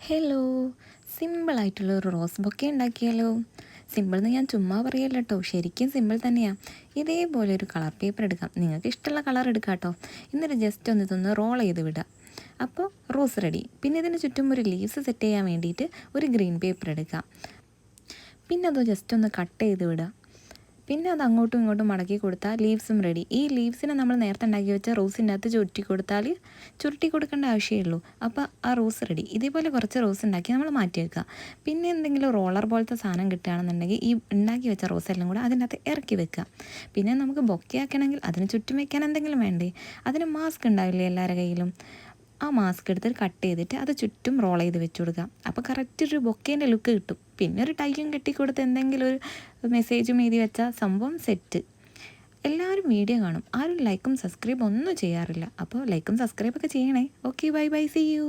Hello, സിമ്പിളായിട്ടുള്ളൊരു rose bouquet ഉണ്ടാക്കിയാലോ? Simple എന്ന് ഞാൻ ചുമ്മാ പറയല്ല കേട്ടോ, ശരിക്കും സിമ്പിൾ തന്നെയാണ്. ഇതേപോലെ ഒരു കളർ പേപ്പർ എടുക്കാം, നിങ്ങൾക്ക് ഇഷ്ടമുള്ള കളർ എടുക്കാം കേട്ടോ. എന്നിട്ട് ജസ്റ്റ് ഒന്ന് ഇതൊന്ന് റോൾ ചെയ്ത് വിടാം. അപ്പോൾ റോസ് റെഡി. പിന്നെ ഇതിന് ചുറ്റും ഒരു ലീവ്സ് സെറ്റ് ചെയ്യാൻ വേണ്ടിയിട്ട് ഒരു ഗ്രീൻ പേപ്പർ എടുക്കാം. പിന്നെ അത് ജസ്റ്റ് ഒന്ന് കട്ട് ചെയ്ത് വിടാം. പിന്നെ അത് അങ്ങോട്ടും ഇങ്ങോട്ടും മടക്കി കൊടുത്താൽ ലീവ്സും റെഡി. ഈ ലീവ്സിനെ നമ്മൾ നേരത്തെ ഉണ്ടാക്കി വെച്ച റോസിൻ്റെ അകത്ത് ചുരുട്ടി കൊടുക്കേണ്ട ആവശ്യമേ. അപ്പോൾ ആ റോസ് റെഡി. ഇതേപോലെ കുറച്ച് റോസ് ഉണ്ടാക്കി നമ്മൾ മാറ്റി വെക്കുക. പിന്നെ എന്തെങ്കിലും റോളർ പോലത്തെ സാധനം കിട്ടുകയാണെന്നുണ്ടെങ്കിൽ ഈ ഉണ്ടാക്കി വെച്ച റോസ് എല്ലാം കൂടെ അതിനകത്ത് ഇറക്കി വെക്കുക. പിന്നെ നമുക്ക് ബൊക്കെ ആക്കണമെങ്കിൽ അതിന് ചുറ്റും വെക്കാൻ എന്തെങ്കിലും വേണ്ടേ? അതിന് മാസ്ക് ഉണ്ടാവില്ലേ എല്ലാവരുടെ കയ്യിലും? ആ മാസ്ക് എടുത്തിട്ട് കട്ട് ചെയ്തിട്ട് അത് ചുറ്റും റോൾ ചെയ്ത് വെച്ച് കൊടുക്കാം. അപ്പോൾ കറക്റ്റ് ഒരു ബൊക്കേൻ്റെ ലുക്ക് കിട്ടും. പിന്നെ ഒരു ടൈലും കെട്ടിക്കൊടുത്ത് എന്തെങ്കിലും ഒരു മെസ്സേജും എഴുതി വെച്ചാൽ സംഭവം സെറ്റ്. എല്ലാവരും വീഡിയോ കാണും, ആരും ലൈക്കും സബ്സ്ക്രൈബ് ഒന്നും ചെയ്യാറില്ല. അപ്പോൾ ലൈക്കും സബ്സ്ക്രൈബൊക്കെ ചെയ്യണേ. Okay, bye bye, see U.